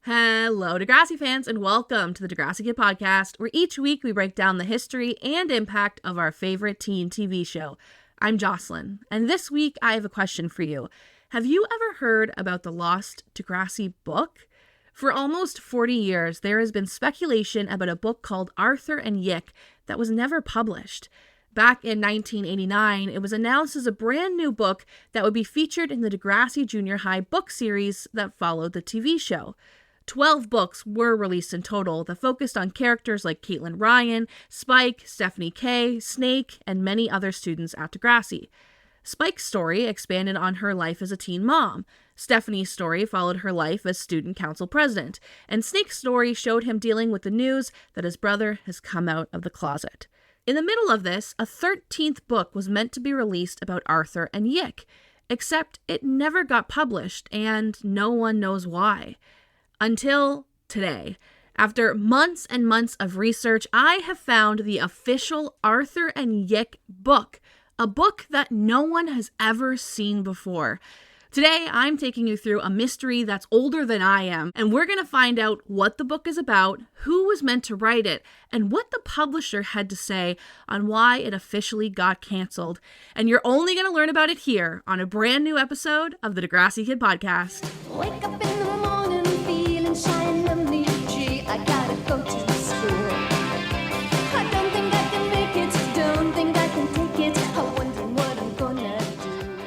Hello, Degrassi fans, and welcome to the Degrassi Kid podcast, where each week we break down the history and impact of our favorite teen TV show. I'm Jocelyn, and this week I have a question for you. Have you ever heard about the lost Degrassi book? For almost 40 years, there has been speculation about a book called Arthur and Yick that was never published. Back in 1989, it was announced as a brand new book that would be featured in the Degrassi Junior High book series that followed the TV show. 12 books were released in total that focused on characters like Caitlin Ryan, Spike, Stephanie K, Snake, and many other students at Degrassi. Spike's story expanded on her life as a teen mom. Stephanie's story followed her life as student council president. And Snake's story showed him dealing with the news that his brother has come out of the closet. In the middle of this, a 13th book was meant to be released about Arthur and Yick, except it never got published, and no one knows why. Until today. After months and months of research, I have found the official Arthur and Yick book, a book that no one has ever seen before. Today, I'm taking you through a mystery that's older than I am, and we're going to find out what the book is about, who was meant to write it, and what the publisher had to say on why it officially got canceled. And you're only going to learn about it here on a brand new episode of the Degrassi Kid podcast. Wake up in the morning feeling shiny and energy. I gotta go to school. I don't think I can make it, don't think I can take it. I'm wondering what I'm gonna do.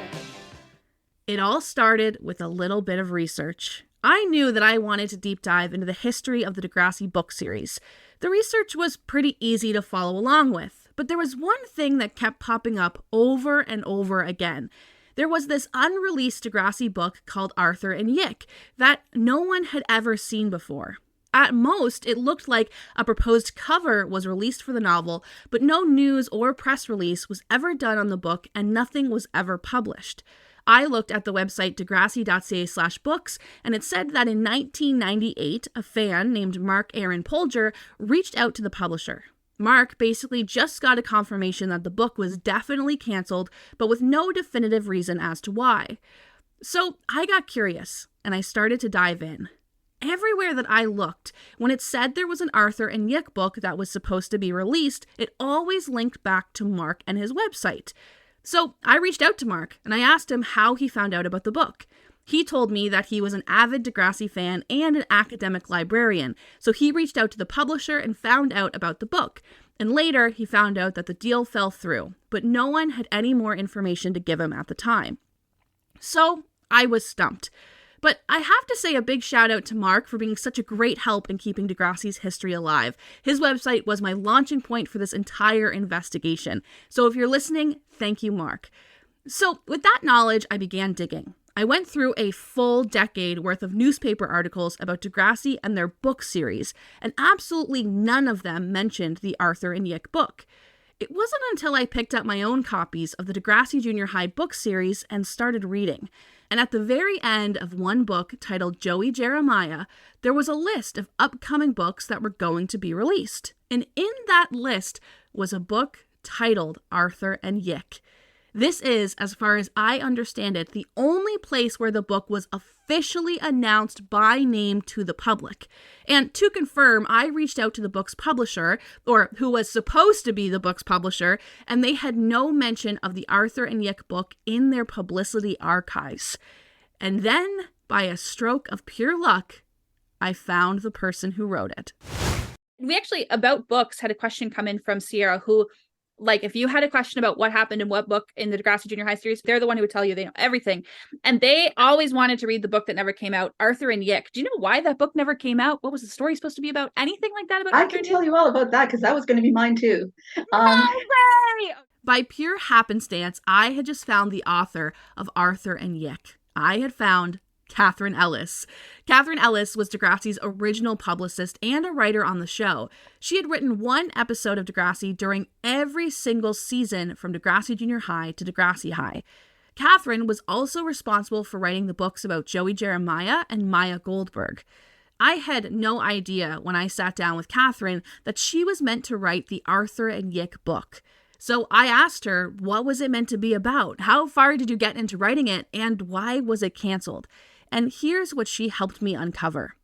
It all started with a little bit of research. I knew that I wanted to deep dive into the history of the Degrassi book series. The research was pretty easy to follow along with, but there was one thing that kept popping up over and over again. There was this unreleased Degrassi book called Arthur and Yick that no one had ever seen before. At most, it looked like a proposed cover was released for the novel, but no news or press release was ever done on the book and nothing was ever published. I looked at the website degrassi.ca/books, and it said that in 1998, a fan named Aaron Polger reached out to the publisher. Mark basically just got a confirmation that the book was definitely canceled, but with no definitive reason as to why. So I got curious, and I started to dive in. Everywhere that I looked, when it said there was an Arthur and Yick book that was supposed to be released, it always linked back to Mark and his website. So I reached out to Mark, and I asked him how he found out about the book. He told me that he was an avid Degrassi fan and an academic librarian, so he reached out to the publisher and found out about the book. And later, he found out that the deal fell through, but no one had any more information to give him at the time. So I was stumped. But I have to say a big shout out to Mark for being such a great help in keeping Degrassi's history alive. His website was my launching point for this entire investigation. So if you're listening, thank you, Mark. So with that knowledge, I began digging. I went through a full decade worth of newspaper articles about Degrassi and their book series, and absolutely none of them mentioned the Arthur and Yick book. It wasn't until I picked up my own copies of the Degrassi Junior High book series and started reading. And at the very end of one book titled Joey Jeremiah, there was a list of upcoming books that were going to be released. And in that list was a book titled Arthur and Yick. This is, as far as I understand it, the only place where the book was officially announced by name to the public. And to confirm, I reached out to the book's publisher, or who was supposed to be the book's publisher, and they had no mention of the Arthur and Yick book in their publicity archives. And then, by a stroke of pure luck, I found the person who wrote it. We actually, about books, had a question come in from Sierra who, like, if you had a question about what happened in what book in the Degrassi Junior High series, they're the one who would tell you. They know everything. And they always wanted to read the book that never came out, Arthur and Yick. Do you know why that book never came out? What was the story supposed to be about? Anything like that about I Arthur can tell you all about that because that was going to be mine too. No way! By pure happenstance, I had just found the author of Arthur and Yick. I had found Kathryn Ellis. Kathryn Ellis was Degrassi's original publicist and a writer on the show. She had written one episode of Degrassi during every single season from Degrassi Junior High to Degrassi High. Kathryn was also responsible for writing the books about Joey Jeremiah and Maya Goldberg. I had no idea when I sat down with Kathryn that she was meant to write the Arthur and Yick book. So I asked her, what was it meant to be about? How far did you get into writing it? And why was it canceled? And here's what she helped me uncover.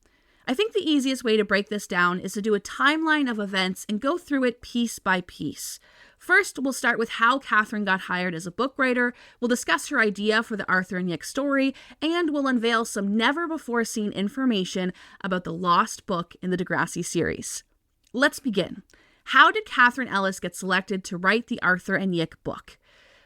I think the easiest way to break this down is to do a timeline of events and go through it piece by piece. First, we'll start with how Kathryn got hired as a book writer, we'll discuss her idea for the Arthur and Yick story, and we'll unveil some never-before-seen information about the lost book in the Degrassi series. Let's begin. How did Kathryn Ellis get selected to write the Arthur and Yick book?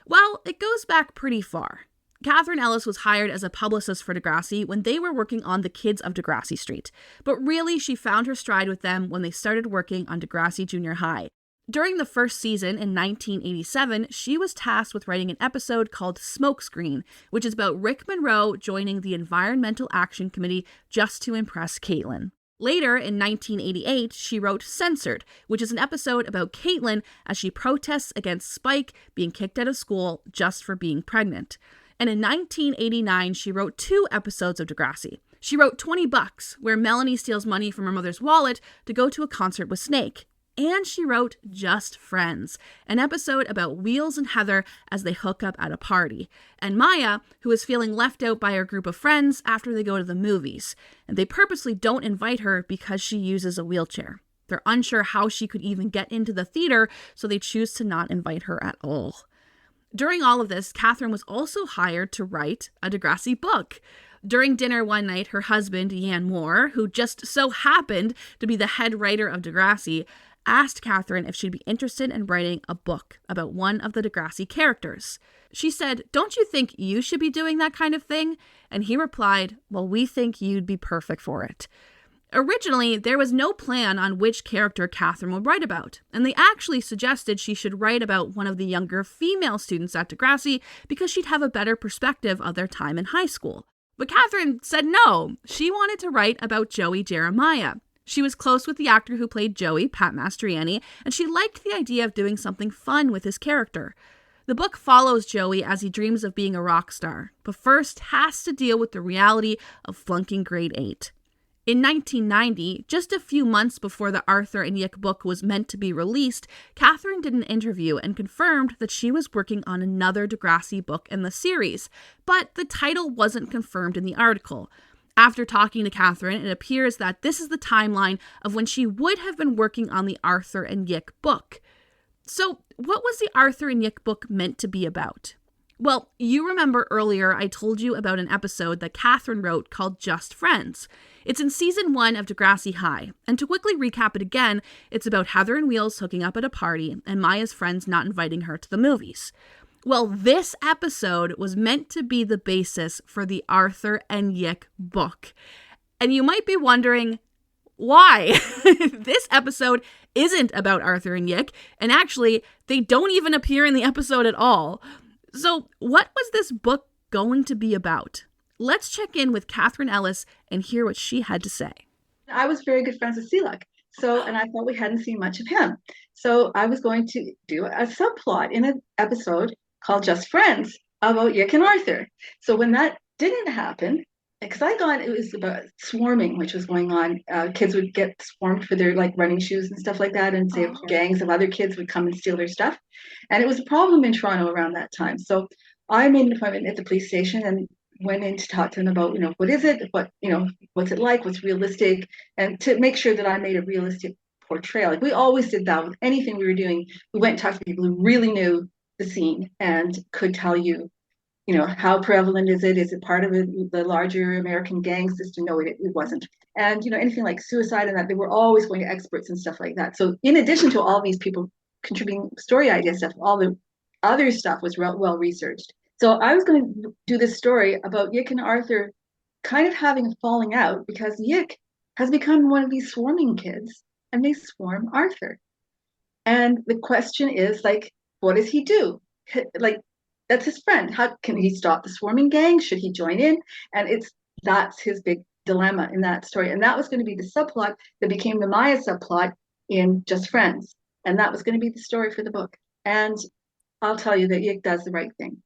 Well, it goes back pretty far. Kathryn Ellis was hired as a publicist for Degrassi when they were working on The Kids of Degrassi Street, but really she found her stride with them when they started working on Degrassi Junior High. During the first season in 1987, she was tasked with writing an episode called Smokescreen, which is about Rick Monroe joining the Environmental Action Committee just to impress Caitlin. Later, in 1988, she wrote Censored, which is an episode about Caitlin as she protests against Spike being kicked out of school just for being pregnant. And in 1989, she wrote 2 episodes of Degrassi. She wrote $20, where Melanie steals money from her mother's wallet to go to a concert with Snake. And she wrote Just Friends, an episode about Wheels and Heather as they hook up at a party, and Maya, who is feeling left out by her group of friends after they go to the movies, and they purposely don't invite her because she uses a wheelchair. They're unsure how she could even get into the theater, so they choose to not invite her at all. During all of this, Kathryn was also hired to write a Degrassi book. During dinner one night, her husband, Yan Moore, who just so happened to be the head writer of Degrassi, asked Kathryn if she'd be interested in writing a book about one of the Degrassi characters. She said, "Don't you think you should be doing that kind of thing?" And he replied, "Well, we think you'd be perfect for it." Originally, there was no plan on which character Kathryn would write about, and they actually suggested she should write about one of the younger female students at Degrassi because she'd have a better perspective of their time in high school. But Kathryn said no. She wanted to write about Joey Jeremiah. She was close with the actor who played Joey, Pat Mastroianni, and she liked the idea of doing something fun with his character. The book follows Joey as he dreams of being a rock star, but first has to deal with the reality of flunking grade 8. In 1990, just a few months before the Arthur and Yick book was meant to be released, Kathryn did an interview and confirmed that she was working on another Degrassi book in the series, but the title wasn't confirmed in the article. After talking to Kathryn, it appears that this is the timeline of when she would have been working on the Arthur and Yick book. So, what was the Arthur and Yick book meant to be about? Well, you remember earlier I told you about an episode that Kathryn wrote called Just Friends. It's in season 1 of Degrassi High, and to quickly recap it again, it's about Heather and Wheels hooking up at a party and Maya's friends not inviting her to the movies. Well, this episode was meant to be the basis for the Arthur and Yick book. And you might be wondering, why? This episode isn't about Arthur and Yick, and actually, they don't even appear in the episode at all. So, what was this book going to be about? Let's check in with Kathryn Ellis and hear what she had to say. I was very good friends with Selak, and I thought we hadn't seen much of him. So I was going to do a subplot in an episode called Just Friends about Yick and Arthur. So when that didn't happen, because it was about swarming, which was going on. Kids would get swarmed for their running shoes and stuff like that, and say gangs of other kids would come and steal their stuff. And it was a problem in Toronto around that time. So I made an appointment at the police station and went in to talk to them about, what is it? What's it like? What's realistic? And to make sure that I made a realistic portrayal. We always did that with anything we were doing. We went and talked to people who really knew the scene and could tell you, how prevalent is it? Is it part of the larger American gang system? No, it wasn't. And, anything like suicide and that, they were always going to experts and stuff like that. So in addition to all these people contributing story idea stuff, all the other stuff was well researched. So I was going to do this story about Yick and Arthur kind of having a falling out because Yick has become one of these swarming kids and they swarm Arthur. And the question is, what does he do? That's his friend. How can he stop the swarming gang? Should he join in? And that's his big dilemma in that story. And that was going to be the subplot that became the Maya subplot in Just Friends. And that was going to be the story for the book. And I'll tell you that Yick does the right thing.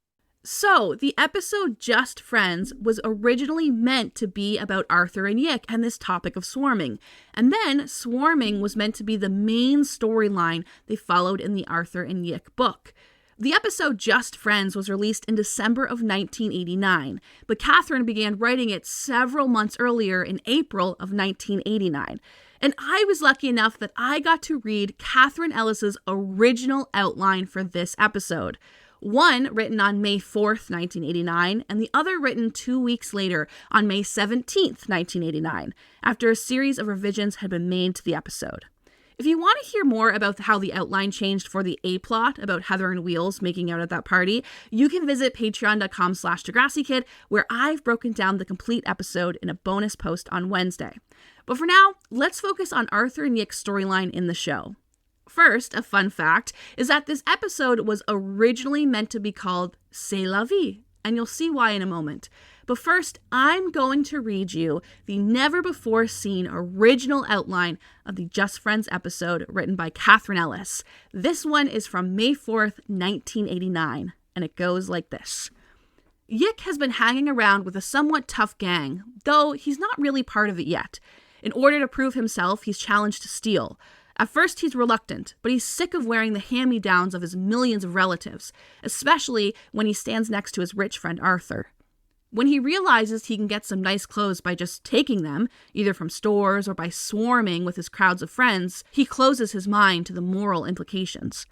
So, the episode Just Friends was originally meant to be about Arthur and Yick and this topic of swarming. And then swarming was meant to be the main storyline they followed in the Arthur and Yick book. The episode Just Friends was released in December of 1989, but Kathryn began writing it several months earlier in April of 1989. And I was lucky enough that I got to read Kathryn Ellis's original outline for this episode. One written on May 4th, 1989, and the other written 2 weeks later on May 17th, 1989, after a series of revisions had been made to the episode. If you want to hear more about how the outline changed for the A-plot about Heather and Wheels making out at that party, you can visit patreon.com/Degrassi Kid, where I've broken down the complete episode in a bonus post on Wednesday. But for now, let's focus on Arthur and Yick's storyline in the show. First, a fun fact is that this episode was originally meant to be called C'est la vie, and you'll see why in a moment. But first, I'm going to read you the never-before-seen original outline of the Just Friends episode written by Kathryn Ellis. This one is from May 4th, 1989, and it goes like this. Yick has been hanging around with a somewhat tough gang, though he's not really part of it yet. In order to prove himself, he's challenged to steal. At first, he's reluctant, but he's sick of wearing the hand-me-downs of his millions of relatives, especially when he stands next to his rich friend Arthur. When he realizes he can get some nice clothes by just taking them, either from stores or by swarming with his crowds of friends, he closes his mind to the moral implications.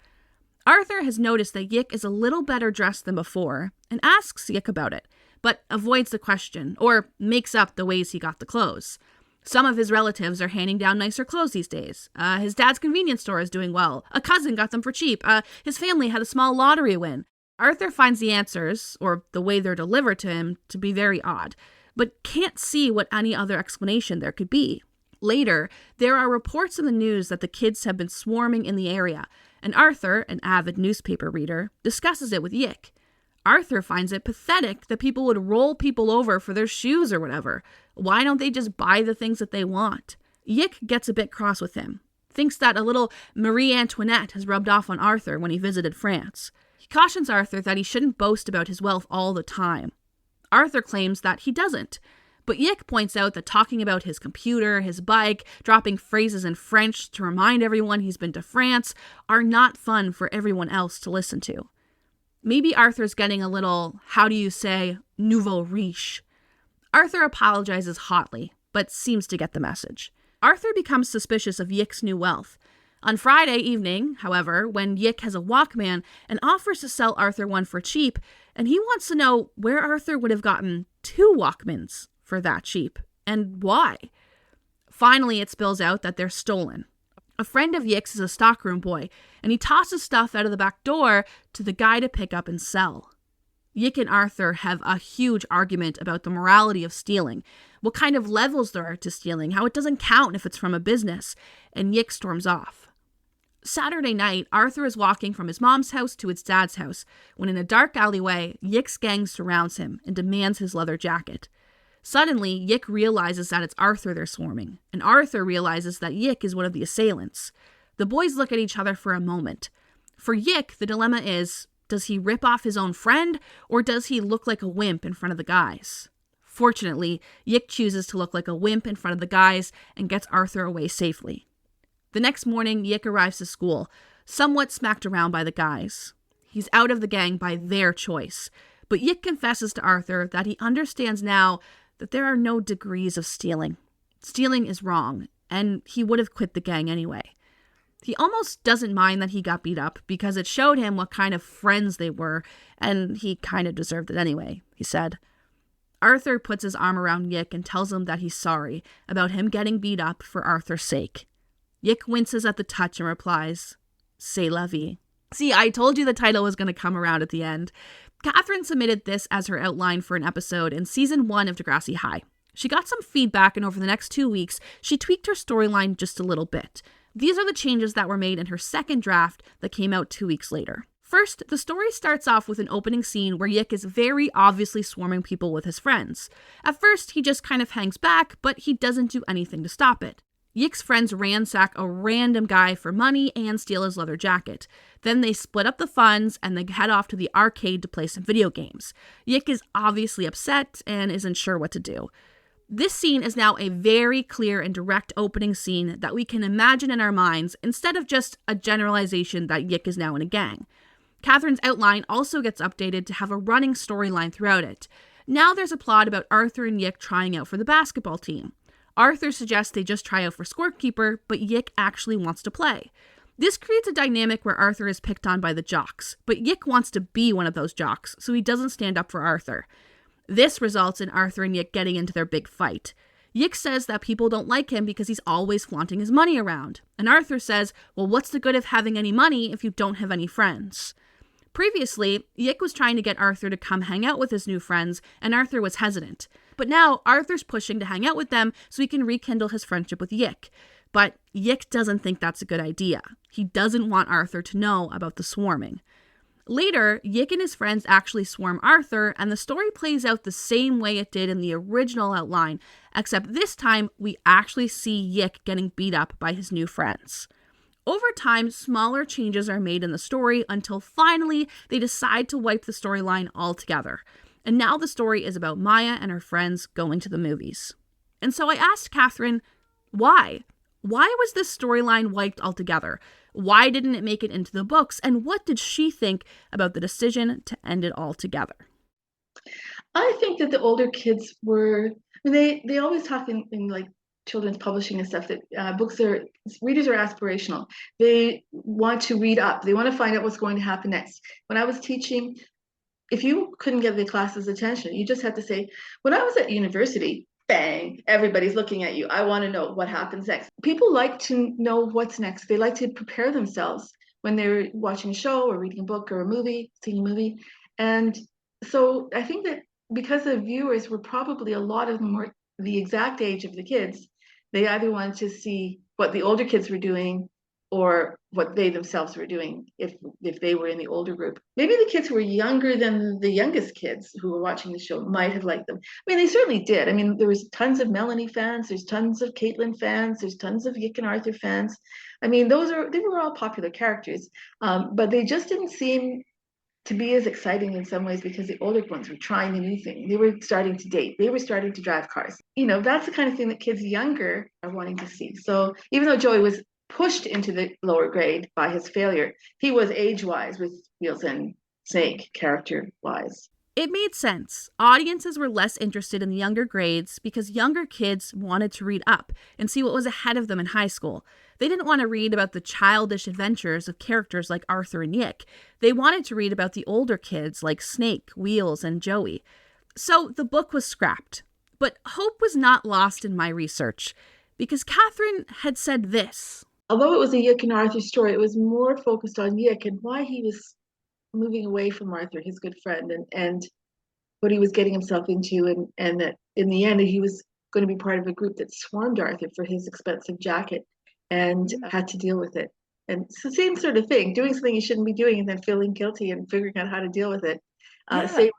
Arthur has noticed that Yick is a little better dressed than before and asks Yick about it, but avoids the question or makes up the ways he got the clothes. Some of his relatives are handing down nicer clothes these days. His dad's convenience store is doing well. A cousin got them for cheap. His family had a small lottery win. Arthur finds the answers, or the way they're delivered to him, to be very odd, but can't see what any other explanation there could be. Later, there are reports in the news that the kids have been swarming in the area, and Arthur, an avid newspaper reader, discusses it with Yick. Arthur finds it pathetic that people would roll people over for their shoes or whatever. Why don't they just buy the things that they want? Yick gets a bit cross with him, thinks that a little Marie Antoinette has rubbed off on Arthur when he visited France. He cautions Arthur that he shouldn't boast about his wealth all the time. Arthur claims that he doesn't, but Yick points out that talking about his computer, his bike, dropping phrases in French to remind everyone he's been to France are not fun for everyone else to listen to. Maybe Arthur's getting a little, how do you say, nouveau riche. Arthur apologizes hotly, but seems to get the message. Arthur becomes suspicious of Yick's new wealth. On Friday evening, however, when Yick has a Walkman and offers to sell Arthur one for cheap, and he wants to know where Arthur would have gotten 2 Walkmans for that cheap, and why. Finally, it spills out that they're stolen. A friend of Yick's is a stockroom boy, and he tosses stuff out of the back door to the guy to pick up and sell. Yick and Arthur have a huge argument about the morality of stealing, what kind of levels there are to stealing, how it doesn't count if it's from a business, and Yick storms off. Saturday night, Arthur is walking from his mom's house to his dad's house, when in a dark alleyway, Yick's gang surrounds him and demands his leather jacket. Suddenly, Yick realizes that it's Arthur they're swarming, and Arthur realizes that Yick is one of the assailants. The boys look at each other for a moment. For Yick, the dilemma is, does he rip off his own friend, or does he look like a wimp in front of the guys? Fortunately, Yick chooses to look like a wimp in front of the guys and gets Arthur away safely. The next morning, Yick arrives to school, somewhat smacked around by the guys. He's out of the gang by their choice, but Yick confesses to Arthur that he understands now that there are no degrees of stealing. Stealing is wrong, and he would have quit the gang anyway. He almost doesn't mind that he got beat up because it showed him what kind of friends they were, and he kind of deserved it anyway, he said. Arthur puts his arm around Yick and tells him that he's sorry about him getting beat up for Arthur's sake. Yick winces at the touch and replies, C'est la vie. See, I told you the title was going to come around at the end. Kathryn submitted this as her outline for an episode in season 1 of Degrassi High. She got some feedback, and over the next 2 weeks, she tweaked her storyline just a little bit. These are the changes that were made in her second draft that came out 2 weeks later. First, the story starts off with an opening scene where Yick is very obviously swarming people with his friends. At first, he just kind of hangs back, but he doesn't do anything to stop it. Yick's friends ransack a random guy for money and steal his leather jacket. Then they split up the funds and they head off to the arcade to play some video games. Yick is obviously upset and isn't sure what to do. This scene is now a very clear and direct opening scene that we can imagine in our minds instead of just a generalization that Yick is now in a gang. Kathryn's outline also gets updated to have a running storyline throughout it. Now there's a plot about Arthur and Yick trying out for the basketball team. Arthur suggests they just try out for scorekeeper, but Yick actually wants to play. This creates a dynamic where Arthur is picked on by the jocks, but Yick wants to be one of those jocks, so he doesn't stand up for Arthur. This results in Arthur and Yick getting into their big fight. Yick says that people don't like him because he's always flaunting his money around. And Arthur says, well, what's the good of having any money if you don't have any friends? Previously, Yick was trying to get Arthur to come hang out with his new friends, and Arthur was hesitant. But now, Arthur's pushing to hang out with them so he can rekindle his friendship with Yick. But Yick doesn't think that's a good idea. He doesn't want Arthur to know about the swarming. Later, Yick and his friends actually swarm Arthur, and the story plays out the same way it did in the original outline, except this time we actually see Yick getting beat up by his new friends. Over time, smaller changes are made in the story until finally they decide to wipe the storyline altogether. And now the story is about Maya and her friends going to the movies. And so I asked Kathryn, why? Why was this storyline wiped altogether? Why didn't it make it into the books? And what did she think about the decision to end it all together? I think that the older kids were, they always talk in like children's publishing and stuff that readers are aspirational. They want to read up. They want to find out what's going to happen next. When I was teaching, if you couldn't get the class's attention, you just had to say, when I was at university, bang, everybody's looking at you. I want to know what happens next. People like to know what's next. They like to prepare themselves when they're watching a show or reading a book or a movie, seeing a movie. And so I think that because the viewers were probably, a lot of them were the exact age of the kids, they either wanted to see what the older kids were doing or what they themselves were doing if they were in the older group. Maybe the kids who were younger than the youngest kids who were watching the show might have liked them. I mean, they certainly did. I mean, there was tons of Melanie fans, there's tons of Caitlin fans, there's tons of Yick and Arthur fans. I mean, they were all popular characters, but they just didn't seem to be as exciting in some ways because the older ones were trying a new thing. They were starting to date. They were starting to drive cars. You know, that's the kind of thing that kids younger are wanting to see. So even though Joey was pushed into the lower grade by his failure, he was age-wise with Wheels and Snake character-wise. It made sense. Audiences were less interested in the younger grades because younger kids wanted to read up and see what was ahead of them in high school. They didn't want to read about the childish adventures of characters like Arthur and Yick. They wanted to read about the older kids like Snake, Wheels, and Joey. So the book was scrapped. But hope was not lost in my research because Kathryn had said this. Although it was a Yick and Arthur story, it was more focused on Yick and why he was moving away from Arthur, his good friend, and what he was getting himself into, and that in the end he was going to be part of a group that swarmed Arthur for his expensive jacket and had to deal with it. And it's the same sort of thing, doing something you shouldn't be doing and then feeling guilty and figuring out how to deal with it. Same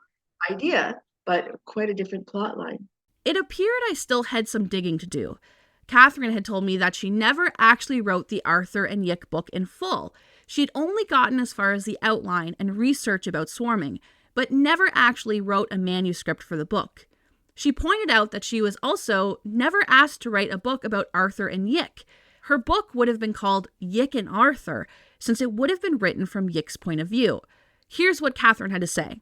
idea, but quite a different plot line. It appeared I still had some digging to do. Kathryn had told me that she never actually wrote the Arthur and Yick book in full. She had only gotten as far as the outline and research about swarming, but never actually wrote a manuscript for the book. She pointed out that she was also never asked to write a book about Arthur and Yick. Her book would have been called Yick and Arthur, since it would have been written from Yick's point of view. Here's what Kathryn had to say.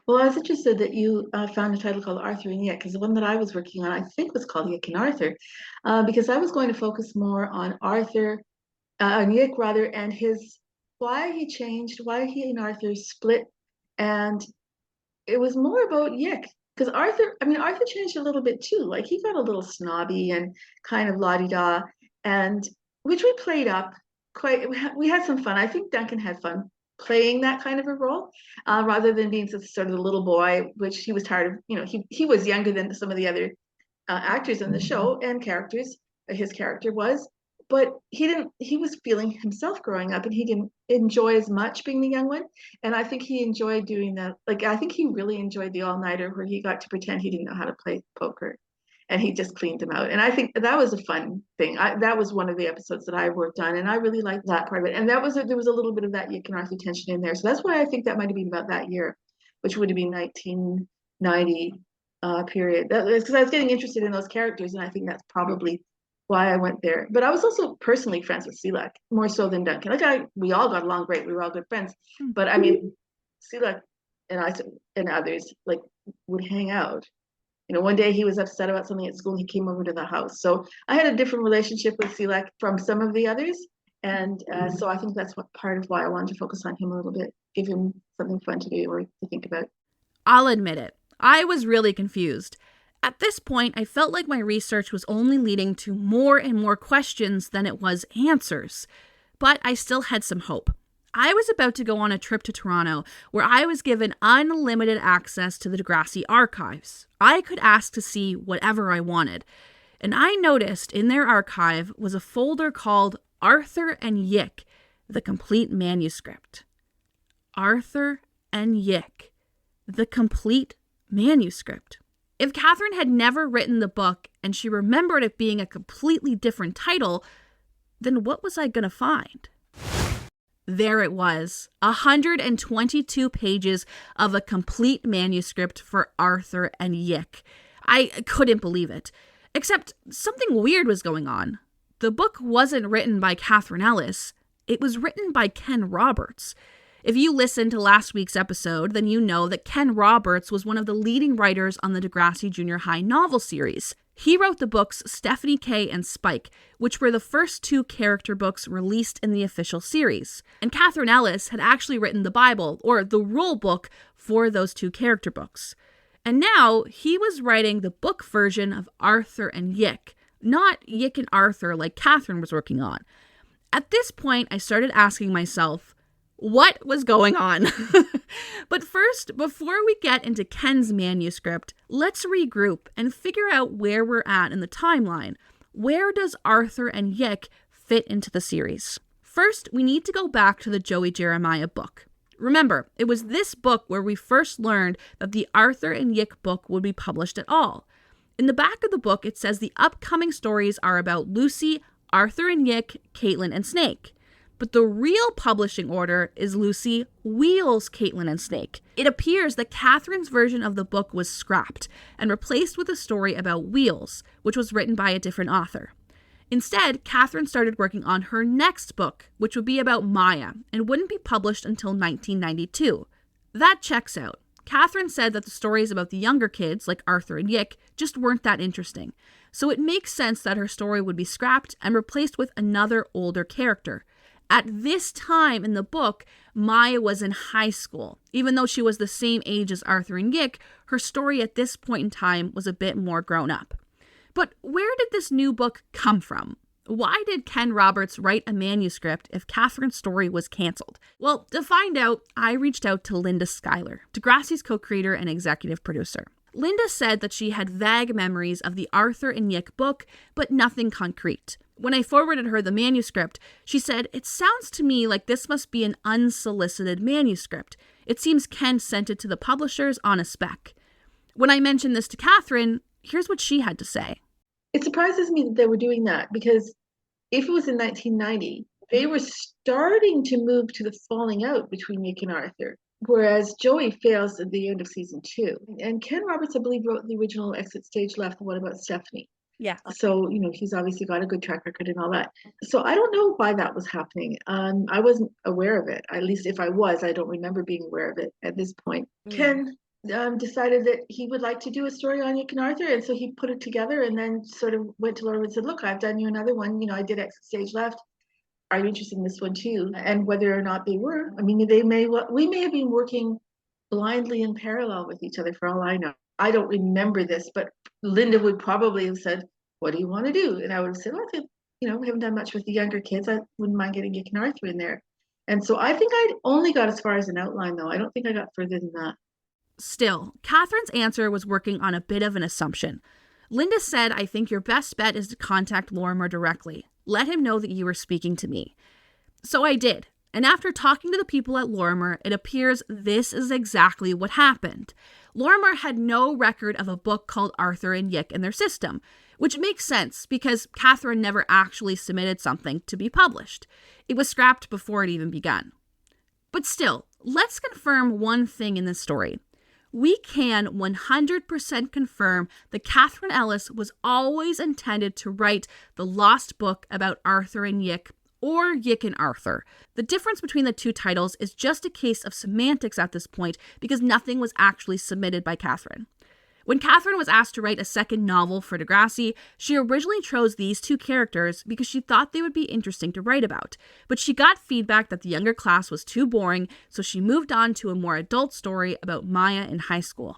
Well, I was interested that you found a title called Arthur and Yick, because the one that I was working on, I think, was called Yick and Arthur, because I was going to focus more on Yick rather, and why he changed, why he and Arthur split, and it was more about Yick, because Arthur changed a little bit too. Like, he got a little snobby and kind of la-di-da, and which we played up quite. We had some fun. I think Duncan had fun playing that kind of a role, rather than being sort of the little boy, which he was tired of. You know, he was younger than some of the other actors in the show and characters. His character was, but he was feeling himself growing up, and he didn't enjoy as much being the young one. And I think he enjoyed doing that. Like, I think he really enjoyed the all-nighter where he got to pretend he didn't know how to play poker, and he just cleaned him out. And I think that was a fun thing. That was one of the episodes that I worked on, and I really liked that part of it. And there was a little bit of that Yick and Arthur tension in there. So that's why I think that might have been about that year, which would have been 1990 period. That was because I was getting interested in those characters, and I think that's probably why I went there. But I was also personally friends with Selak, more so than Duncan. We all got along great. We were all good friends. But I mean, Selak and I and others like would hang out. One day he was upset about something at school. He came over to the house. So I had a different relationship with Selak from some of the others. And so I think that's part of why I wanted to focus on him a little bit, give him something fun to do or to think about. I'll admit it. I was really confused. At this point, I felt like my research was only leading to more and more questions than it was answers. But I still had some hope. I was about to go on a trip to Toronto where I was given unlimited access to the Degrassi archives. I could ask to see whatever I wanted. And I noticed in their archive was a folder called Arthur and Yick, the complete manuscript. Arthur and Yick, the complete manuscript. If Kathryn had never written the book and she remembered it being a completely different title, then what was I going to find? There it was, 122 pages of a complete manuscript for Arthur and Yick. I couldn't believe it. Except something weird was going on. The book wasn't written by Kathryn Ellis. It was written by Ken Roberts. If you listened to last week's episode, then you know that Ken Roberts was one of the leading writers on the Degrassi Junior High novel series. He wrote the books Stephanie K and Spike, which were the first 2 character books released in the official series. And Kathryn Ellis had actually written the Bible, or the rule book, for those 2 character books. And now he was writing the book version of Arthur and Yick, not Yick and Arthur like Kathryn was working on. At this point, I started asking myself, what was going on? But first, before we get into Ken's manuscript, let's regroup and figure out where we're at in the timeline. Where does Arthur and Yick fit into the series? First, we need to go back to the Joey Jeremiah book. Remember, it was this book where we first learned that the Arthur and Yick book would be published at all. In the back of the book, it says the upcoming stories are about Lucy, Arthur and Yick, Caitlin, and Snake. But the real publishing order is Lucy, Wheels, Caitlin, and Snake. It appears that Kathryn's version of the book was scrapped and replaced with a story about Wheels, which was written by a different author. Instead, Kathryn started working on her next book, which would be about Maya, and wouldn't be published until 1992. That checks out. Kathryn said that the stories about the younger kids, like Arthur and Yick, just weren't that interesting. So it makes sense that her story would be scrapped and replaced with another older character. At this time in the book, Maya was in high school. Even though she was the same age as Arthur and Yick, her story at this point in time was a bit more grown up. But where did this new book come from? Why did Ken Roberts write a manuscript if Kathryn's story was canceled? Well, to find out, I reached out to Linda Schuyler, Degrassi's co-creator and executive producer. Linda said that she had vague memories of the Arthur and Yick book, but nothing concrete. When I forwarded her the manuscript, she said, "It sounds to me like this must be an unsolicited manuscript. It seems Ken sent it to the publishers on a spec." When I mentioned this to Kathryn, here's what she had to say. It surprises me that they were doing that because if it was in 1990, they were starting to move to the falling out between Yick and Arthur, whereas Joey fails at the end of season 2. And Ken Roberts, I believe, wrote the original Exit Stage Left, the one about Stephanie. Yeah. So, he's obviously got a good track record and all that. So I don't know why that was happening. I wasn't aware of it. At least if I was, I don't remember being aware of it at this point. Ken decided that he would like to do a story on Yick and Arthur, and so he put it together and then sort of went to Laura and said, "Look, I've done you another one. I did Exit Stage Left. Are you interested in this one too?" And whether or not they were, we may have been working blindly in parallel with each other for all I know. I don't remember this, but Linda would probably have said, "What do you want to do?" And I would have said, "Well, we haven't done much with the younger kids. I wouldn't mind getting Yick and Arthur in there." And so I think I'd only got as far as an outline, though. I don't think I got further than that. Still, Kathryn's answer was working on a bit of an assumption. Linda said, "I think your best bet is to contact Lorimer directly. Let him know that you were speaking to me." So I did. And after talking to the people at Lorimer, it appears this is exactly what happened. Lorimer had no record of a book called Arthur and Yick in their system, which makes sense because Kathryn never actually submitted something to be published. It was scrapped before it even began. But still, let's confirm one thing in this story. we can 100% confirm that Kathryn Ellis was always intended to write the lost book about Arthur and Yick, or Yick and Arthur. The difference between the two titles is just a case of semantics at this point because nothing was actually submitted by Kathryn. When Kathryn was asked to write a second novel for Degrassi, she originally chose these two characters because she thought they would be interesting to write about. But she got feedback that the younger class was too boring, so she moved on to a more adult story about Maya in high school.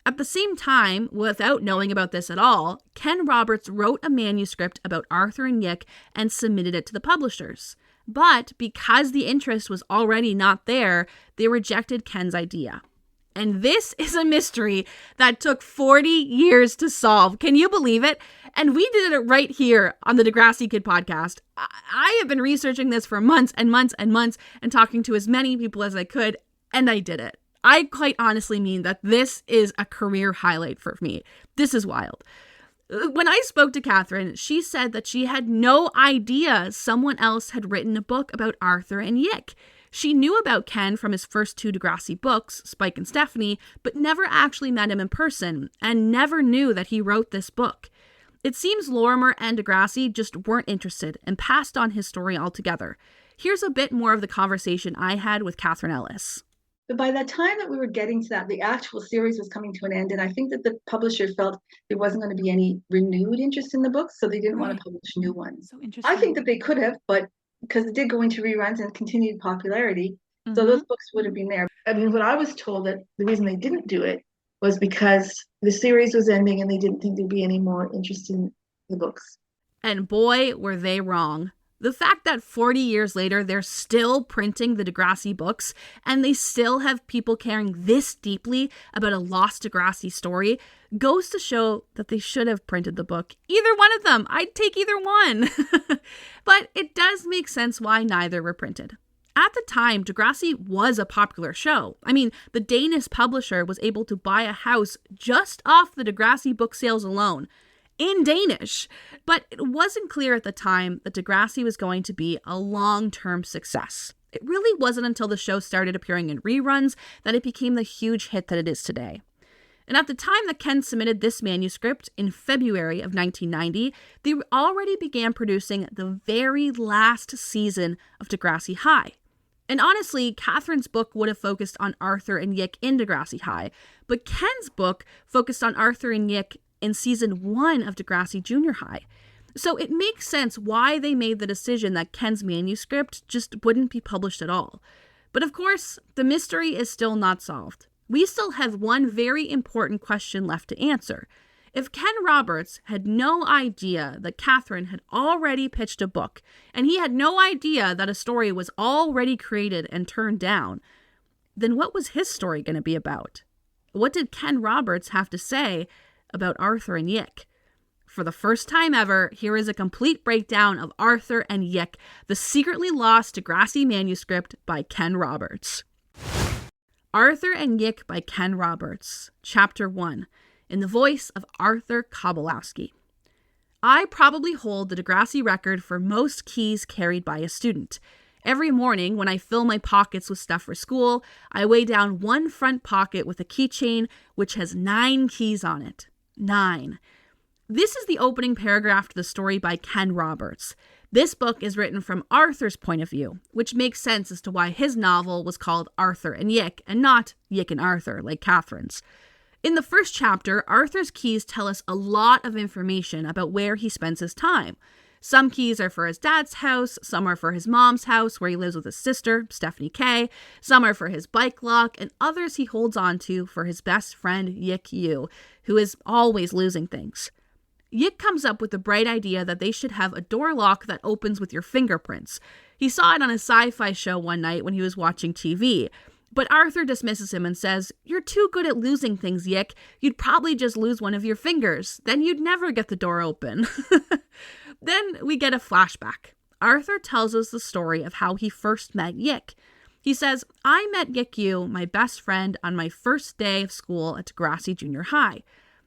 At the same time, without knowing about this at all, Ken Roberts wrote a manuscript about Arthur and Yick and submitted it to the publishers. But because the interest was already not there, they rejected Ken's idea. And this is a mystery that took 40 years to solve. Can you believe it? And we did it right here on the Degrassi Kid podcast. I have been researching this for months and months and months and talking to as many people as I could, and I did it. I quite honestly mean that this is a career highlight for me. This is wild. When I spoke to Kathryn, she said that she had no idea someone else had written a book about Arthur and Yick. She knew about Ken from his first two Degrassi books, Spike and Stephanie, but never actually met him in person and never knew that he wrote this book. It seems Lorimer and Degrassi just weren't interested and passed on his story altogether. Here's a bit more of the conversation I had with Kathryn Ellis. But by the time that we were getting to that, the actual series was coming to an end. And I think that the publisher felt there wasn't going to be any renewed interest in the book, so they didn't want to publish new ones. So interesting. I think that they could have, but because it did go into reruns and continued popularity, so those books would have been there. I mean, what I was told that the reason they didn't do it was because the series was ending and they didn't think there'd be any more interest in the books. And boy, were they wrong. The fact that 40 years later, they're still printing the Degrassi books and they still have people caring this deeply about a lost Degrassi story goes to show that they should have printed the book. Either one of them. I'd take either one. But it does make sense why neither were printed. At the time, Degrassi was a popular show. I mean, the Danish publisher was able to buy a house just off the Degrassi book sales alone. In Danish. But it wasn't clear at the time that Degrassi was going to be a long-term success. It really wasn't until the show started appearing in reruns that it became the huge hit that it is today. And at the time that Ken submitted this manuscript in February of 1990, they already began producing the very last season of Degrassi High. And honestly, Kathryn's book would have focused on Arthur and Yick in Degrassi High, but Ken's book focused on Arthur and Yick in season 1 of Degrassi Junior High. So it makes sense why they made the decision that Ken's manuscript just wouldn't be published at all. But of course, the mystery is still not solved. We still have one very important question left to answer. If Ken Roberts had no idea that Kathryn had already pitched a book, and he had no idea that a story was already created and turned down, then what was his story going to be about? What did Ken Roberts have to say about Arthur and Yick? For the first time ever, here is a complete breakdown of Arthur and Yick, the secretly lost Degrassi manuscript by Ken Roberts. Arthur and Yick by Ken Roberts, Chapter 1, in the voice of Arthur Kobolowski. I probably hold the Degrassi record for most keys carried by a student. Every morning, when I fill my pockets with stuff for school, I weigh down one front pocket with a keychain which has 9 keys on it. 9. This is the opening paragraph to the story by Ken Roberts. This book is written from Arthur's point of view, which makes sense as to why his novel was called Arthur and Yick and not Yick and Arthur like Kathryn's. In the first chapter, Arthur's keys tell us a lot of information about where he spends his time. Some keys are for his dad's house, some are for his mom's house where he lives with his sister, Stephanie K, some are for his bike lock, and others he holds on to for his best friend, Yick Yu, who is always losing things. Yick comes up with the bright idea that they should have a door lock that opens with your fingerprints. He saw it on a sci-fi show one night when he was watching TV. But Arthur dismisses him and says, "You're too good at losing things, Yick. You'd probably just lose one of your fingers. Then you'd never get the door open." Then we get a flashback. Arthur tells us the story of how he first met Yick. He says, "I met Yick Yu, my best friend, on my first day of school at Degrassi Junior High.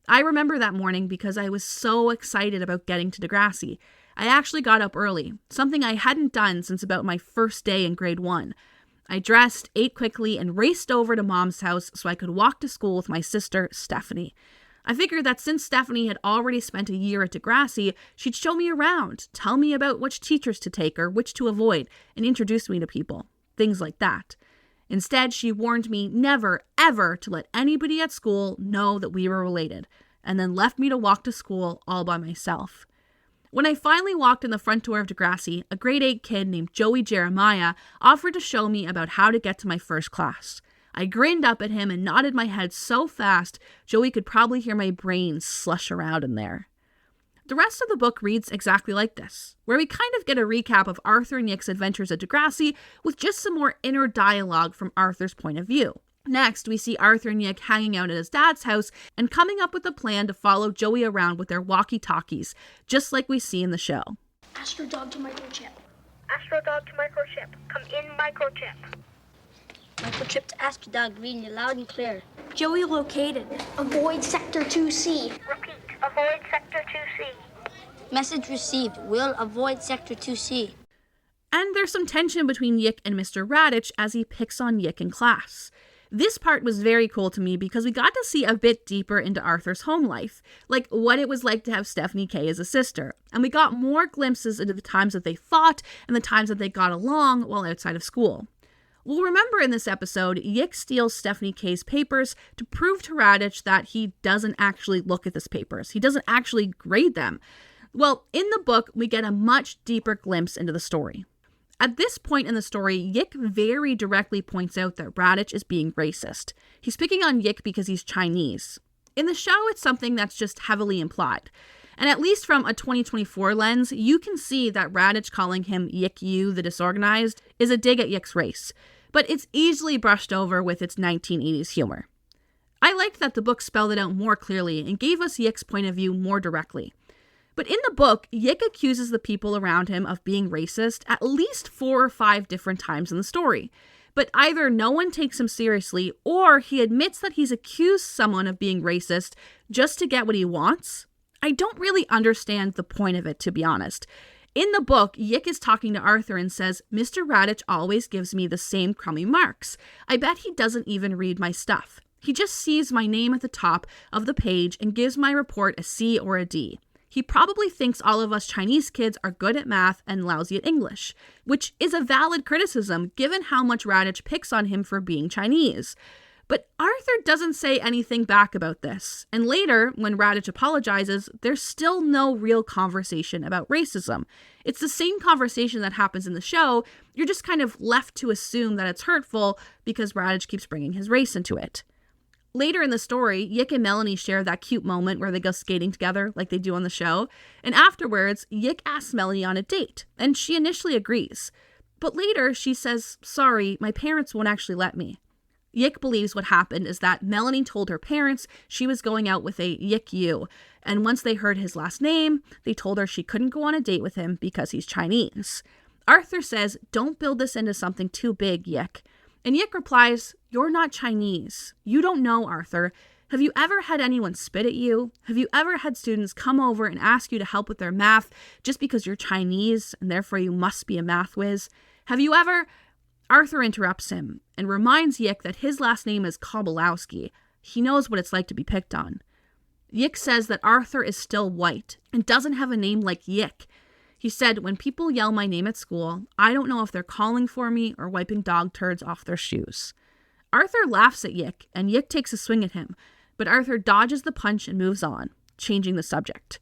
I remember that morning because I was so excited about getting to Degrassi. I actually got up early, something I hadn't done since about my first day in grade 1. I dressed, ate quickly, and raced over to Mom's house so I could walk to school with my sister, Stephanie. I figured that since Stephanie had already spent a year at Degrassi, she'd show me around, tell me about which teachers to take or which to avoid, and introduce me to people. Things like that. Instead, she warned me never, ever to let anybody at school know that we were related, and then left me to walk to school all by myself. When I finally walked in the front door of Degrassi, a grade 8 kid named Joey Jeremiah offered to show me about how to get to my first class. I grinned up at him and nodded my head so fast, Joey could probably hear my brain slush around in there. The rest of the book reads exactly like this, where we kind of get a recap of Arthur and Yick's adventures at Degrassi with just some more inner dialogue from Arthur's point of view. Next, we see Arthur and Yick hanging out at his dad's house and coming up with a plan to follow Joey around with their walkie-talkies, just like we see in the show. Astrodog to microchip. Astrodog to microchip. Come in, microchip. Microchip to Astrodog, reading it loud and clear. Joey located. Avoid Sector 2C. Repeat. Avoid Sector 2C. Message received. Will avoid Sector 2C. And there's some tension between Yick and Mr. Radich as he picks on Yick in class. This part was very cool to me because we got to see a bit deeper into Arthur's home life, like what it was like to have Stephanie K as a sister, and we got more glimpses into the times that they fought and the times that they got along while outside of school. We'll remember in this episode, Yick steals Stephanie K's papers to prove to Radich that he doesn't actually look at his papers. He doesn't actually grade them. Well, in the book, we get a much deeper glimpse into the story. At this point in the story, Yick very directly points out that Radich is being racist. He's picking on Yick because he's Chinese. In the show, it's something that's just heavily implied. And at least from a 2024 lens, you can see that Radich calling him Yick you, the disorganized, is a dig at Yick's race. But it's easily brushed over with its 1980s humor. I liked that the book spelled it out more clearly and gave us Yick's point of view more directly. But in the book, Yick accuses the people around him of being racist at least 4 or 5 different times in the story. But either no one takes him seriously, or he admits that he's accused someone of being racist just to get what he wants. I don't really understand the point of it, to be honest. In the book, Yick is talking to Arthur and says, Mr. Radich always gives me the same crummy marks. I bet he doesn't even read my stuff. He just sees my name at the top of the page and gives my report a C or a D. He probably thinks all of us Chinese kids are good at math and lousy at English, which is a valid criticism given how much Radich picks on him for being Chinese. But Arthur doesn't say anything back about this, and later, when Radich apologizes, there's still no real conversation about racism. It's the same conversation that happens in the show, you're just kind of left to assume that it's hurtful because Radich keeps bringing his race into it. Later in the story, Yick and Melanie share that cute moment where they go skating together like they do on the show, and afterwards, Yick asks Melanie on a date, and she initially agrees. But later, she says, sorry, my parents won't actually let me. Yick believes what happened is that Melanie told her parents she was going out with a Yick you, and once they heard his last name, they told her she couldn't go on a date with him because he's Chinese. Arthur says, don't build this into something too big, Yick. And Yick replies, you're not Chinese. You don't know, Arthur. Have you ever had anyone spit at you? Have you ever had students come over and ask you to help with their math just because you're Chinese and therefore you must be a math whiz? Have you ever... Arthur interrupts him and reminds Yick that his last name is Kobolowski. He knows what it's like to be picked on. Yick says that Arthur is still white and doesn't have a name like Yick. He said, when people yell my name at school, I don't know if they're calling for me or wiping dog turds off their shoes. Arthur laughs at Yick, and Yick takes a swing at him, but Arthur dodges the punch and moves on, changing the subject.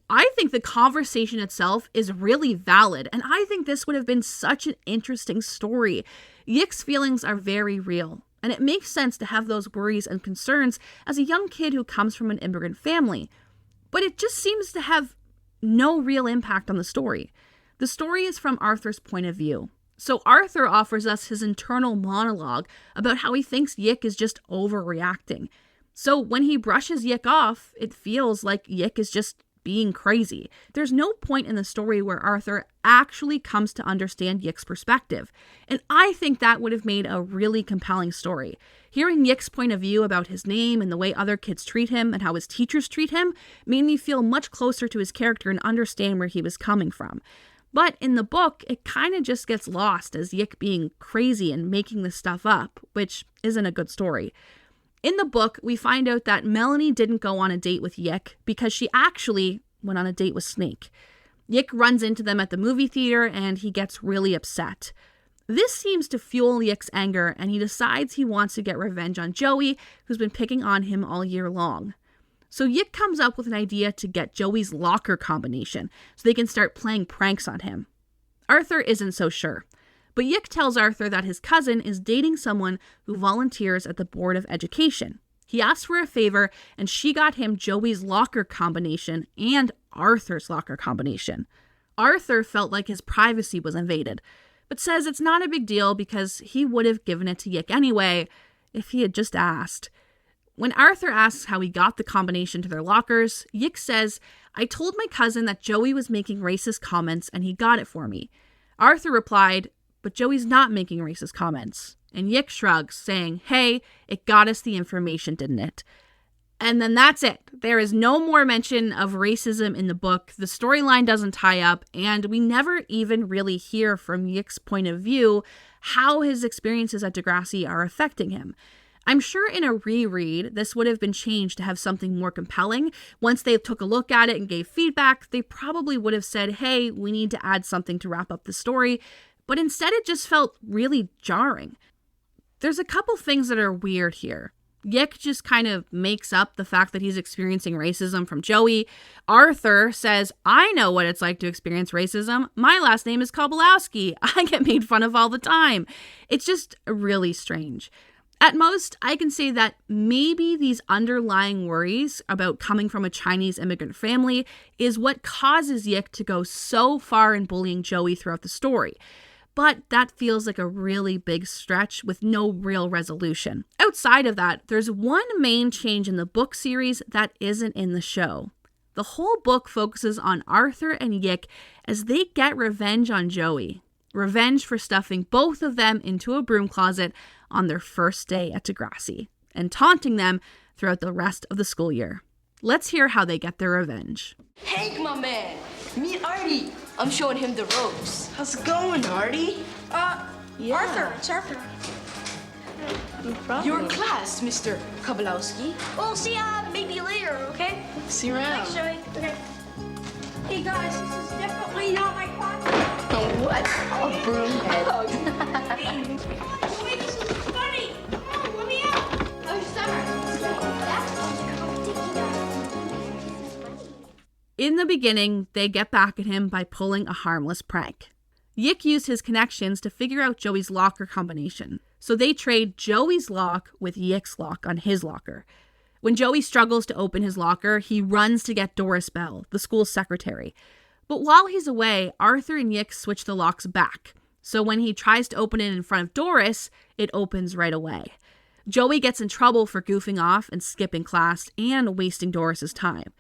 I think the conversation itself is really valid, and I think this would have been such an interesting story. Yick's feelings are very real, and it makes sense to have those worries and concerns as a young kid who comes from an immigrant family. But it just seems to have no real impact on the story. The story is from Arthur's point of view. So Arthur offers us his internal monologue about how he thinks Yick is just overreacting. So when he brushes Yick off, it feels like Yick is just being crazy. There's no point in the story where Arthur actually comes to understand Yick's perspective. And I think that would have made a really compelling story. Hearing Yick's point of view about his name and the way other kids treat him and how his teachers treat him made me feel much closer to his character and understand where he was coming from. But in the book, it kind of just gets lost as Yick being crazy and making this stuff up, which isn't a good story. In the book, we find out that Melanie didn't go on a date with Yick because she actually went on a date with Snake. Yick runs into them at the movie theater and he gets really upset. This seems to fuel Yick's anger, and he decides he wants to get revenge on Joey, who's been picking on him all year long. So Yick comes up with an idea to get Joey's locker combination so they can start playing pranks on him. Arthur isn't so sure, but Yick tells Arthur that his cousin is dating someone who volunteers at the Board of Education. He asked for a favor, and she got him Joey's locker combination and Arthur's locker combination. Arthur felt like his privacy was invaded, but says it's not a big deal because he would have given it to Yick anyway if he had just asked. When Arthur asks how he got the combination to their lockers, Yick says, "I told my cousin that Joey was making racist comments and he got it for me." Arthur replied, "But Joey's not making racist comments." And Yick shrugs, saying, "Hey, it got us the information, didn't it?" And then that's it. There is no more mention of racism in the book. The storyline doesn't tie up, and we never even really hear from Yick's point of view how his experiences at Degrassi are affecting him. I'm sure in a reread, this would have been changed to have something more compelling. Once they took a look at it and gave feedback, they probably would have said, hey, we need to add something to wrap up the story. But instead, it just felt really jarring. There's a couple things that are weird here. Yick just kind of makes up the fact that he's experiencing racism from Joey. Arthur says, I know what it's like to experience racism. My last name is Kobolowski. I get made fun of all the time. It's just really strange. At most, I can say that maybe these underlying worries about coming from a Chinese immigrant family is what causes Yick to go so far in bullying Joey throughout the story. But that feels like a really big stretch with no real resolution. Outside of that, there's one main change in the book series that isn't in the show. The whole book focuses on Arthur and Yick as they get revenge on Joey. Revenge for stuffing both of them into a broom closet on their first day at Degrassi and taunting them throughout the rest of the school year. Let's hear how they get their revenge. Hank, my man, meet Artie. I'm showing him the ropes. How's it going, Artie? Yeah. Arthur, it's Arthur. Your class, Mr. Kobolowski. We'll see maybe later, okay? See you around. Thanks, Joey. Okay. Hey guys, this is definitely not my class. What? A broomhead. Joey, this is funny. Come on, let me out. Oh, Summer. In the beginning, they get back at him by pulling a harmless prank. Yick used his connections to figure out Joey's locker combination, so they trade Joey's lock with Yick's lock on his locker. When Joey struggles to open his locker, he runs to get Doris Bell, the school secretary. But while he's away, Arthur and Yick switch the locks back, so when he tries to open it in front of Doris, it opens right away. Joey gets in trouble for goofing off and skipping class and wasting Doris's time.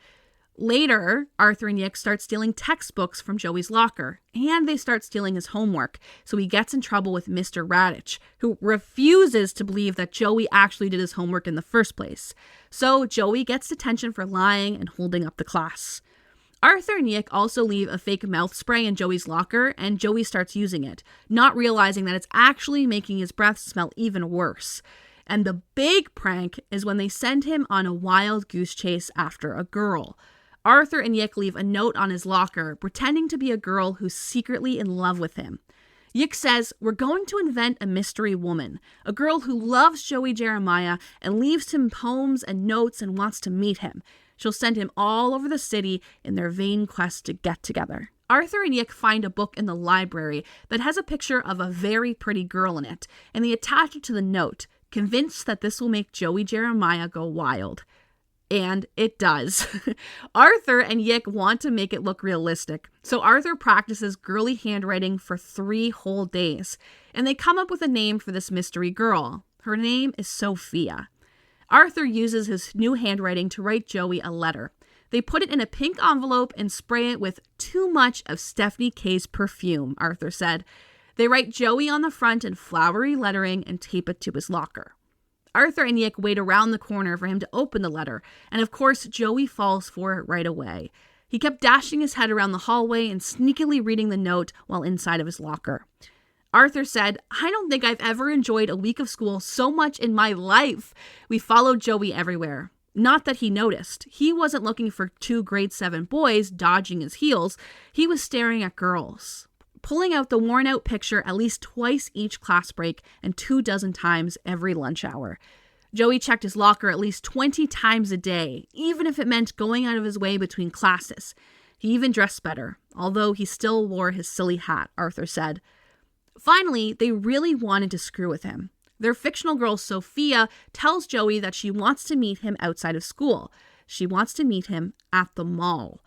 Later, Arthur and Yick start stealing textbooks from Joey's locker, and they start stealing his homework, so he gets in trouble with Mr. Radich, who refuses to believe that Joey actually did his homework in the first place. So Joey gets detention for lying and holding up the class. Arthur and Yick also leave a fake mouth spray in Joey's locker, and Joey starts using it, not realizing that it's actually making his breath smell even worse. And the big prank is when they send him on a wild goose chase after a girl. Arthur and Yick leave a note on his locker, pretending to be a girl who's secretly in love with him. Yick says, we're going to invent a mystery woman, a girl who loves Joey Jeremiah and leaves him poems and notes and wants to meet him. She'll send him all over the city in their vain quest to get together. Arthur and Yick find a book in the library that has a picture of a very pretty girl in it, and they attach it to the note, convinced that this will make Joey Jeremiah go wild. And it does. Arthur and Yick want to make it look realistic, so Arthur practices girly handwriting for 3 whole days, and they come up with a name for this mystery girl. Her name is Sophia. Arthur uses his new handwriting to write Joey a letter. They put it in a pink envelope and spray it with too much of Stephanie K's perfume, Arthur said. They write Joey on the front in flowery lettering and tape it to his locker. Arthur and Yick wait around the corner for him to open the letter, and of course, Joey falls for it right away. He kept dashing his head around the hallway and sneakily reading the note while inside of his locker. Arthur said, "I don't think I've ever enjoyed a week of school so much in my life." We followed Joey everywhere. Not that he noticed. He wasn't looking for 2 grade 7 boys dodging his heels. He was staring at girls, pulling out the worn-out picture at least twice each class break and 24 times every lunch hour. Joey checked his locker at least 20 times a day, even if it meant going out of his way between classes. He even dressed better, although he still wore his silly hat, Arthur said. Finally, they really wanted to screw with him. Their fictional girl, Sophia, tells Joey that she wants to meet him outside of school. She wants to meet him at the mall.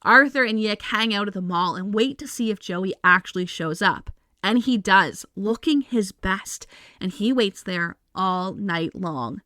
Arthur and Yick hang out at the mall and wait to see if Joey actually shows up. And he does, looking his best, and he waits there all night long.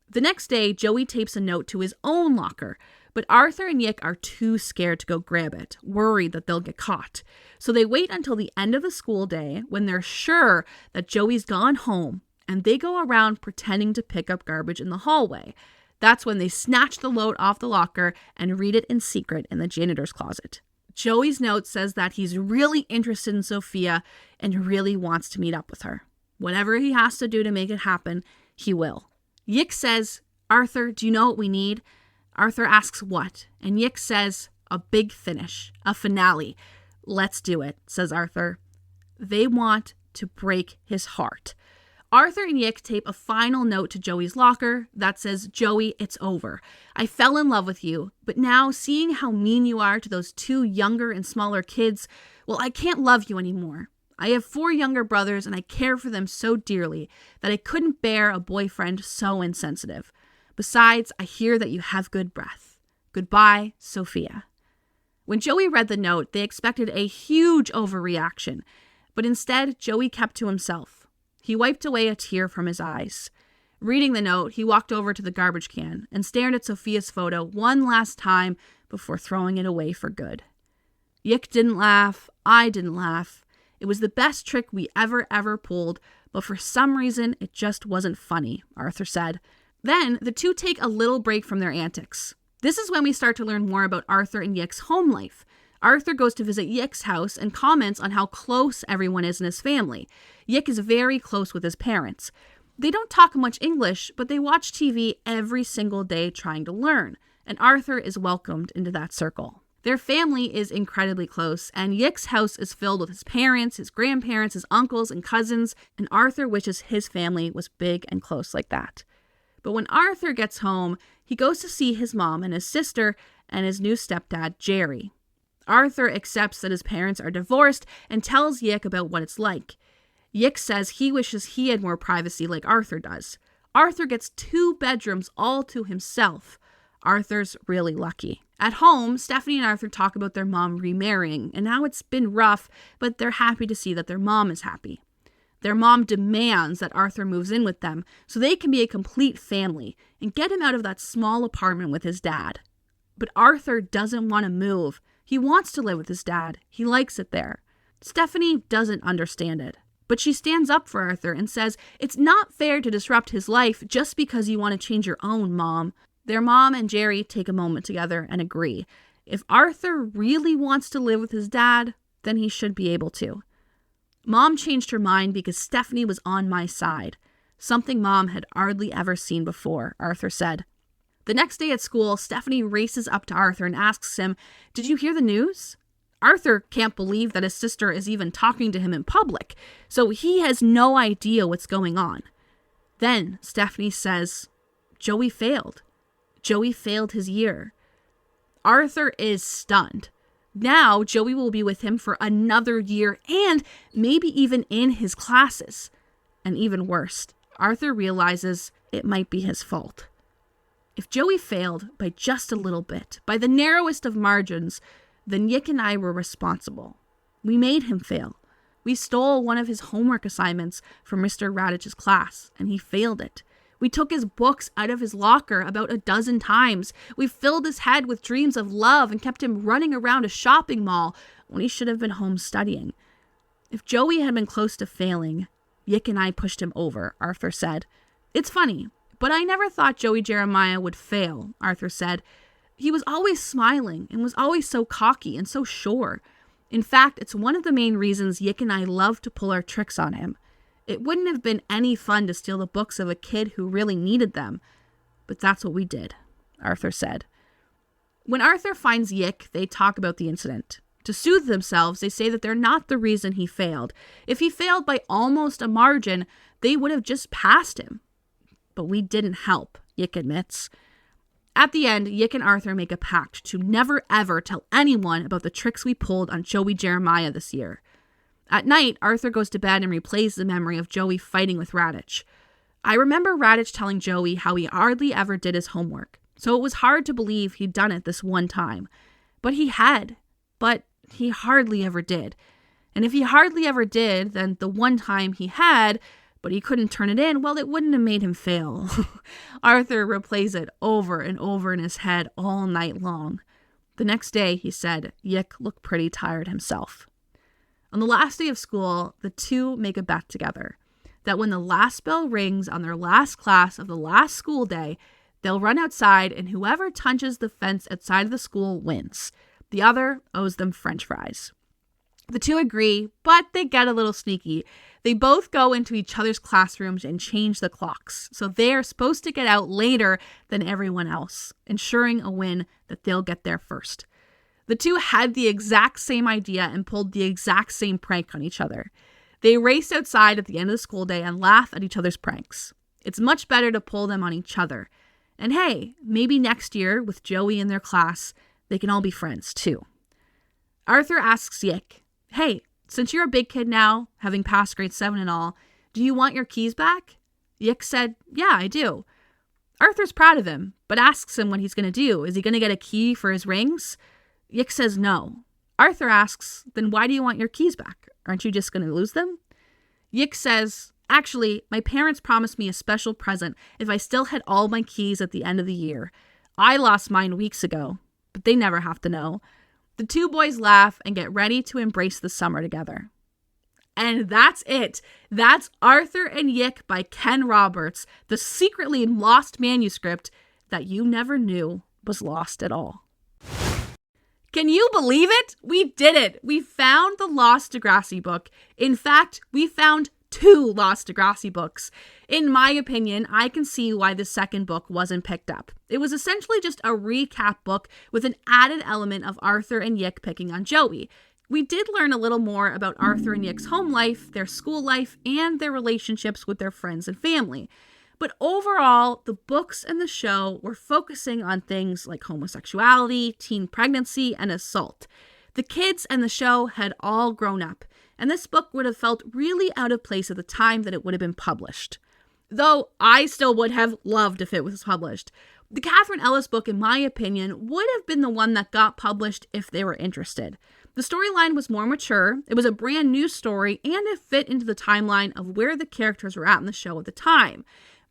The next day, Joey tapes a note to his own locker, but Arthur and Yick are too scared to go grab it, worried that they'll get caught. So they wait until the end of the school day when they're sure that Joey's gone home, and they go around pretending to pick up garbage in the hallway. That's when they snatch the load off the locker and read it in secret in the janitor's closet. Joey's note says that he's really interested in Sophia and really wants to meet up with her. Whatever he has to do to make it happen, he will. Yick says, "Arthur, do you know what we need?" Arthur asks what, and Yick says, "A big finish, a finale." "Let's do it," says Arthur. They want to break his heart. Arthur and Yick tape a final note to Joey's locker that says, "Joey, it's over. I fell in love with you, but now seeing how mean you are to those 2 younger and smaller kids, well, I can't love you anymore. I have 4 younger brothers and I care for them so dearly that I couldn't bear a boyfriend so insensitive. Besides, I hear that you have good breath. Goodbye, Sophia." When Joey read the note, they expected a huge overreaction, but instead, Joey kept to himself. He wiped away a tear from his eyes. Reading the note, he walked over to the garbage can and stared at Sophia's photo one last time before throwing it away for good. Yick didn't laugh. I didn't laugh. It was the best trick we ever pulled, but for some reason, it just wasn't funny, Arthur said. Then, the 2 take a little break from their antics. This is when we start to learn more about Arthur and Yick's home life. Arthur goes to visit Yick's house and comments on how close everyone is in his family. Yick is very close with his parents. They don't talk much English, but they watch TV every single day trying to learn, and Arthur is welcomed into that circle. Their family is incredibly close, and Yick's house is filled with his parents, his grandparents, his uncles, and cousins, and Arthur wishes his family was big and close like that. But when Arthur gets home, he goes to see his mom and his sister and his new stepdad, Jerry. Arthur accepts that his parents are divorced and tells Yick about what it's like. Yick says he wishes he had more privacy like Arthur does. Arthur gets 2 bedrooms all to himself. Arthur's really lucky. At home, Stephanie and Arthur talk about their mom remarrying and how it's been rough, but they're happy to see that their mom is happy. Their mom demands that Arthur moves in with them so they can be a complete family and get him out of that small apartment with his dad. But Arthur doesn't want to move. He wants to live with his dad. He likes it there. Stephanie doesn't understand it, but she stands up for Arthur and says it's not fair to disrupt his life just because you want to change your own, Mom. Their mom and Jerry take a moment together and agree. If Arthur really wants to live with his dad, then he should be able to. Mom changed her mind because Stephanie was on my side. Something Mom had hardly ever seen before, Arthur said. The next day at school, Stephanie races up to Arthur and asks him, "Did you hear the news?" Arthur can't believe that his sister is even talking to him in public, so he has no idea what's going on. Then Stephanie says, "Joey failed. Joey failed his year." Arthur is stunned. Now Joey will be with him for another year and maybe even in his classes. And even worse, Arthur realizes it might be his fault. If Joey failed by just a little bit, by the narrowest of margins, then Yick and I were responsible. We made him fail. We stole one of his homework assignments from Mr. Radich's class, and he failed it. We took his books out of his locker about a dozen times. We filled his head with dreams of love and kept him running around a shopping mall when he should have been home studying. If Joey had been close to failing, Yick and I pushed him over, Arthur said. It's funny, but I never thought Joey Jeremiah would fail, Arthur said. He was always smiling and was always so cocky and so sure. In fact, it's one of the main reasons Yick and I love to pull our tricks on him. It wouldn't have been any fun to steal the books of a kid who really needed them. But that's what we did, Arthur said. When Arthur finds Yick, they talk about the incident. To soothe themselves, they say that they're not the reason he failed. If he failed by almost a margin, they would have just passed him. But we didn't help, Yick admits. At the end, Yick and Arthur make a pact to never ever tell anyone about the tricks we pulled on Joey Jeremiah this year. At night, Arthur goes to bed and replays the memory of Joey fighting with Raditch. I remember Raditch telling Joey how he hardly ever did his homework, so it was hard to believe he'd done it this one time. But he had. But he hardly ever did. And if he hardly ever did, then the one time he had, but he couldn't turn it in, well, it wouldn't have made him fail. Arthur replays it over and over in his head all night long. The next day, he said, Yick looked pretty tired himself. On the last day of school, the two make a bet together that when the last bell rings on their last class of the last school day, they'll run outside and whoever touches the fence outside of the school wins. The other owes them French fries. The two agree, but they get a little sneaky. They both go into each other's classrooms and change the clocks, so they are supposed to get out later than everyone else, ensuring a win that they'll get there first. The two had the exact same idea and pulled the exact same prank on each other. They race outside at the end of the school day and laugh at each other's pranks. It's much better to pull them on each other. And hey, maybe next year, with Joey in their class, they can all be friends, too. Arthur asks Yick, hey, since you're a big kid now, having passed grade 7 and all, do you want your keys back? Yick said, yeah, I do. Arthur's proud of him, but asks him what he's going to do. Is he going to get a key for his rings? Yick says no. Arthur asks, then why do you want your keys back? Aren't you just going to lose them? Yick says, actually, my parents promised me a special present if I still had all my keys at the end of the year. I lost mine weeks ago, but they never have to know. The two boys laugh and get ready to embrace the summer together. And that's it. That's Arthur and Yick by Ken Roberts, the secretly lost manuscript that you never knew was lost at all. Can you believe it? We did it. We found the lost Degrassi book. In fact, we found 2 lost Degrassi books. In my opinion, I can see why the second book wasn't picked up. It was essentially just a recap book with an added element of Arthur and Yick picking on Joey. We did learn a little more about Arthur and Yick's home life, their school life, and their relationships with their friends and family. But overall, the books and the show were focusing on things like homosexuality, teen pregnancy, and assault. The kids and the show had all grown up, and this book would have felt really out of place at the time that it would have been published. Though I still would have loved if it was published. The Kathryn Ellis book, in my opinion, would have been the one that got published if they were interested. The storyline was more mature, it was a brand new story, and it fit into the timeline of where the characters were at in the show at the time.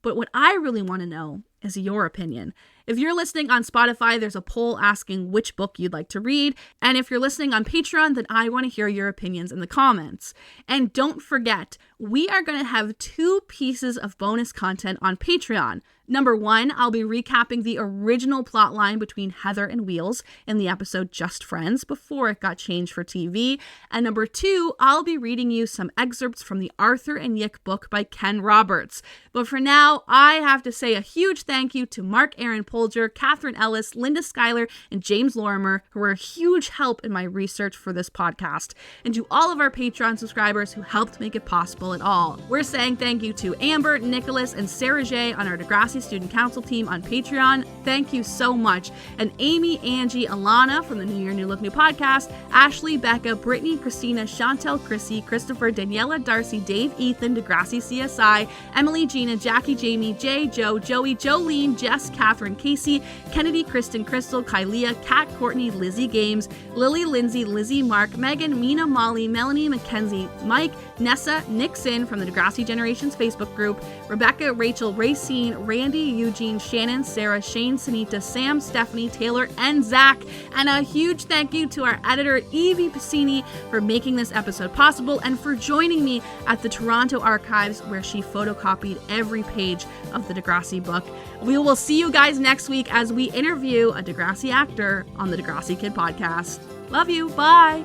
But what I really want to know is your opinion. If you're listening on Spotify, there's a poll asking which book you'd like to read. And if you're listening on Patreon, then I want to hear your opinions in the comments. And don't forget, we are going to have 2 pieces of bonus content on Patreon. Number 1, I'll be recapping the original plotline between Heather and Wheels in the episode Just Friends before it got changed for TV. And number 2, I'll be reading you some excerpts from the Arthur and Yick book by Ken Roberts. But for now, I have to say a huge thank you to Mark Aaron Polger, Kathryn Ellis, Linda Schuyler, and James Lorimer, who were a huge help in my research for this podcast. And to all of our Patreon subscribers who helped make it possible at all. We're saying thank you to Amber, Nicholas, and Sarah J on our Degrassi Student Council team on Patreon. Thank you so much. And Amy, Angie, Alana from the New Year, New Look, New Podcast, Ashley, Becca, Brittany, Christina, Chantel, Chrissy, Christopher, Daniela, Darcy, Dave, Ethan, Degrassi CSI, Emily, Gina, Jackie, Jamie, Jay, Joe, Joey, Jolene, Jess, Catherine, Casey, Kennedy, Kristen, Crystal, Kylea, Kat, Courtney, Lizzie Games, Lily, Lindsay, Lizzie, Mark, Megan, Mina, Molly, Melanie, Mackenzie, Mike, Nessa, Nixon from the Degrassi Generations Facebook group, Rebecca, Rachel, Racine, Randy, Eugene, Shannon, Sarah, Shane, Sunita, Sam, Stephanie, Taylor, and Zach. And a huge thank you to our editor, Evie Piscini, for making this episode possible and for joining me at the Toronto Archives where she photocopied every page of the Degrassi book. We will see you guys next week as we interview a Degrassi actor on the Degrassi Kid podcast. Love you. Bye.